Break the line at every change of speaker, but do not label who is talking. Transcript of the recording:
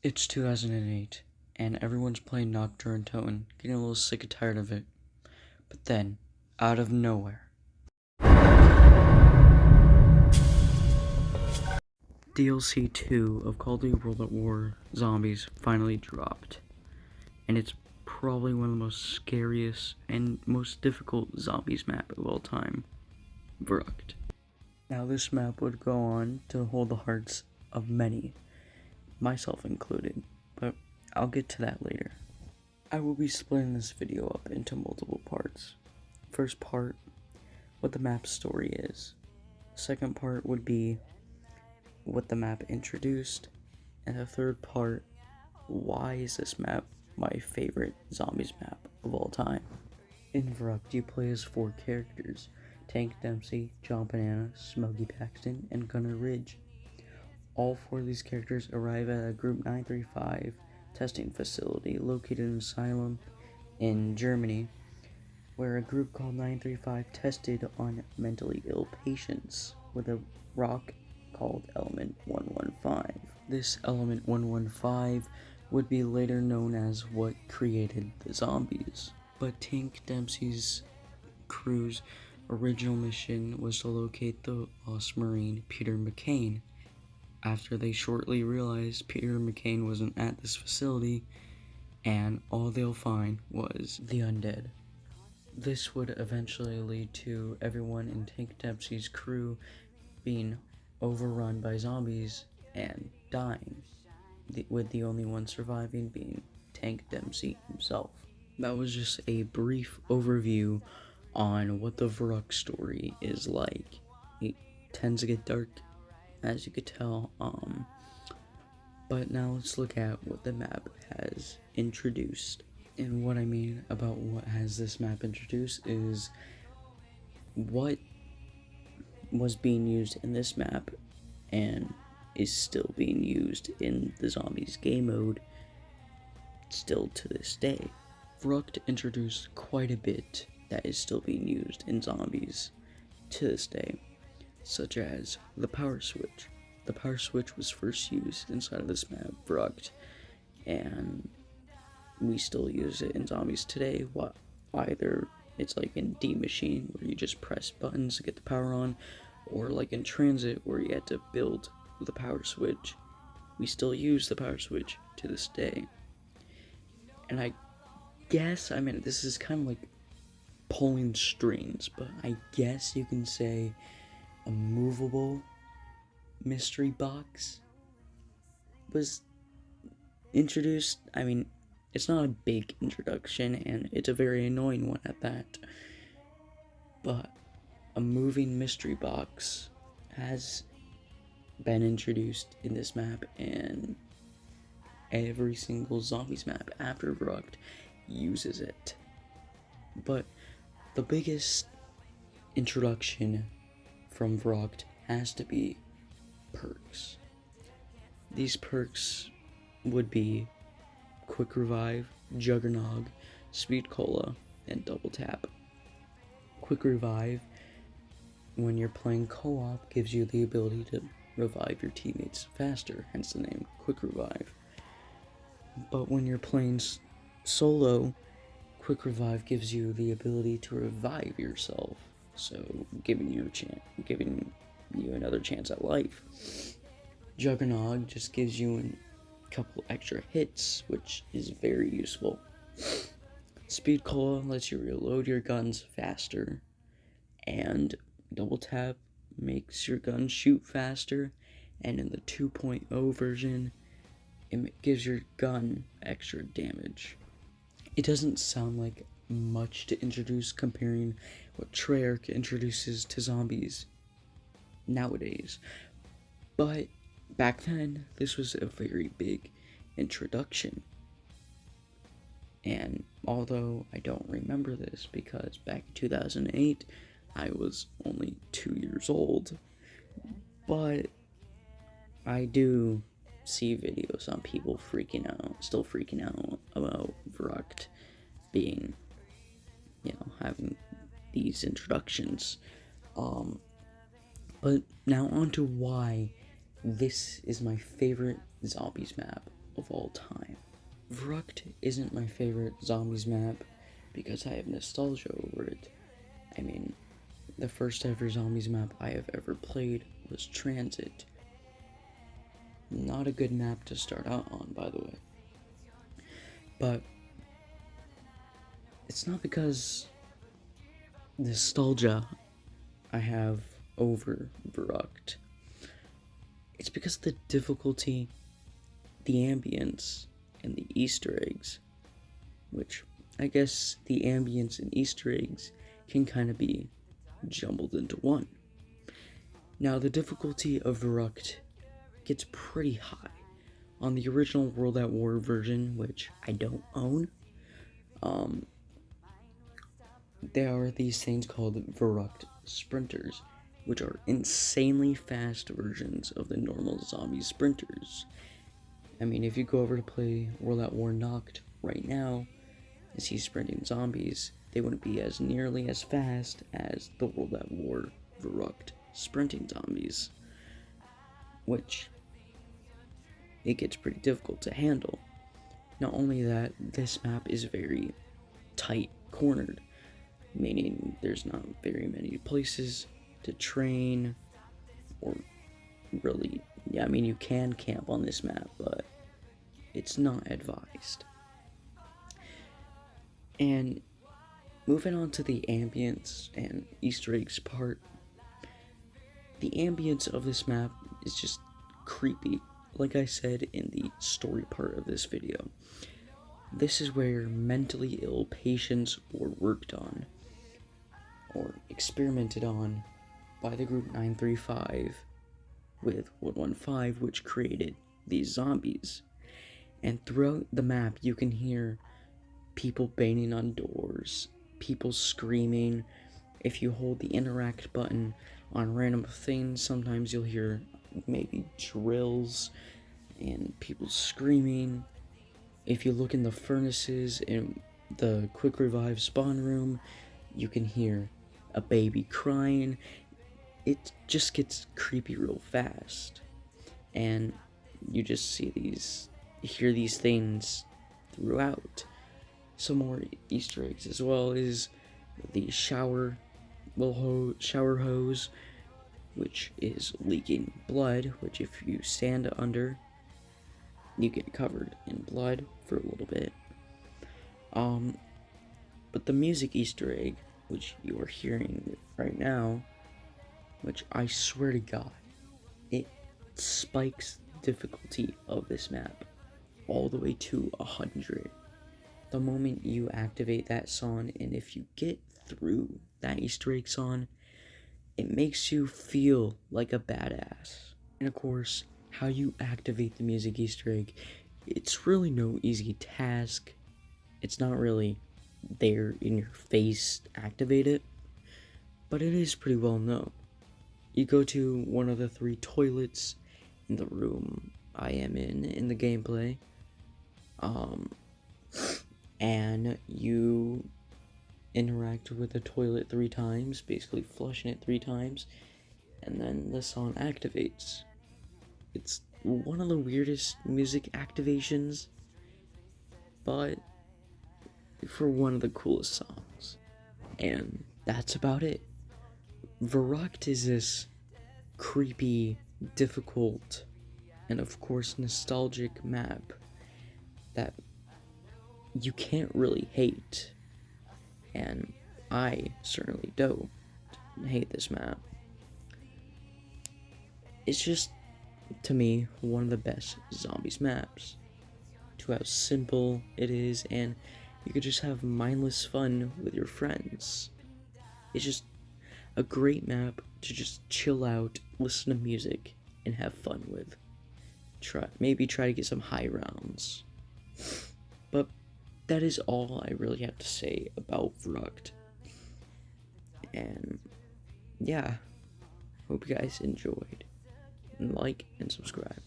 It's 2008, and everyone's playing Nocturne Tone, getting a little sick and tired of it. But then, out of nowhere, DLC 2 of Call of Duty World at War Zombies finally dropped. And it's probably one of the most scariest and most difficult zombies map of all time, Verrüct. Now this map would go on to hold the hearts of many, myself included, but I'll get to that later. I will be splitting this video up into multiple parts. First part, what the map's story is. Second part would be what the map introduced. And the third part, why is this map my favorite zombies map of all time? In Verrüct, you play as 4 characters: Tank Dempsey, John Banana, Smokey Paxton, and Gunner Ridge. All 4 of these characters arrive at a Group 935 testing facility located in an asylum in Germany, where a group called 935 tested on mentally ill patients with a rock called Element 115. This Element 115 would be later known as what created the zombies. But Tank Dempsey's crew's original mission was to locate the lost Marine Peter McCain. After they shortly realized Peter McCain wasn't at this facility, and all they'll find was the undead. This would eventually lead to everyone in Tank Dempsey's crew being overrun by zombies and dying, with the only one surviving being Tank Dempsey himself. That was just a brief overview on what the Verrüct story is like. It tends to get dark, as you could tell, but now let's look at what the map has introduced. And what I mean about what has this map introduced is what was being used in this map and is still being used in the zombies game mode still to this day. Verrüct introduced quite a bit that is still being used in zombies to this day, such as the power switch. The power switch was first used inside of this map, Verrüct, and we still use it in zombies today. Either it's like in D Machine, where you just press buttons to get the power on, or like in Transit, where you had to build the power switch. We still use the power switch to this day. And I guess, I mean, this is kind of like pulling strings, but I guess you can say a movable mystery box was introduced. I mean, it's not a big introduction, and it's a very annoying one at that, but a moving mystery box has been introduced in this map, and every single zombies map after Verrüct uses it. But the biggest introduction from Verrüct has to be perks. These perks would be Quick Revive, Juggernog, Speed Cola, and Double Tap. Quick Revive, when you're playing co-op, gives you the ability to revive your teammates faster, hence the name Quick Revive. But when you're playing solo, Quick Revive gives you the ability to revive yourself, so giving you another chance at life. Juggernog just gives you a couple extra hits, which is very useful. Speed Cola lets you reload your guns faster, and Double Tap makes your gun shoot faster, and in the 2.0 version, it gives your gun extra damage. It doesn't sound like much to introduce comparing what Treyarch introduces to zombies nowadays, but back then, this was a very big introduction. And although I don't remember this because back in 2008, I was only 2 years old, but I do see videos on people still freaking out about Verrüct being, having these introductions. But now on to why this is my favorite zombies map of all time. Verrüct isn't my favorite zombies map because I have nostalgia over it. I mean, the first ever zombies map I have ever played was Transit. Not a good map to start out on, by the way. But it's not because nostalgia I have over Verrüct. It's because the difficulty, the ambience, and the Easter eggs, which I guess the ambience and Easter eggs can kind of be jumbled into one. Now, the difficulty of Verrüct gets pretty high. On the original World at War version, which I don't own, there are these things called Verrüct sprinters, which are insanely fast versions of the normal zombie sprinters. I mean, if you go over to play World at War Knocked right now and see sprinting zombies, they wouldn't be as nearly as fast as the World at War Verrüct sprinting zombies, which it gets pretty difficult to handle. Not only that, this map is very tight cornered, meaning there's not very many places to train or really, yeah, I mean, you can camp on this map, but it's not advised. And moving on to the ambience and Easter eggs part, the ambience of this map is just creepy, like I said in the story part of this video. This is where mentally ill patients were worked on, or experimented on, by the group 935 with 115, which created these zombies. And throughout the map, you can hear people banging on doors, people screaming. If you hold the interact button on random things, sometimes you'll hear maybe drills and people screaming. If you look in the furnaces in the quick revive spawn room, you can hear a baby crying. It just gets creepy real fast, and you just hear these things throughout. Some more Easter eggs as well is the shower hose, which is leaking blood, which if you stand under, you get covered in blood for a little bit. But the music Easter egg, which you are hearing right now, which I swear to God, it spikes the difficulty of this map all the way to 100. The moment you activate that song, and if you get through that Easter egg song, it makes you feel like a badass. And of course, how you activate the music Easter egg, it's really no easy task. It's not really there in your face to activate it, but it is pretty well known. You go to one of the 3 toilets in the room I am in the gameplay, and you interact with the toilet 3 times, basically flushing it 3 times, and then the song activates. It's one of the weirdest music activations, but for one of the coolest songs. And that's about it. Verrüct is this creepy, difficult, and of course nostalgic map that you can't really hate. And I certainly don't hate this map. It's just, to me, one of the best zombies maps. To how simple it is, and you could just have mindless fun with your friends. It's just a great map to just chill out, listen to music, and have fun with. Maybe try to get some high rounds. But that is all I really have to say about Verrüct. And yeah, hope you guys enjoyed. And like and subscribe.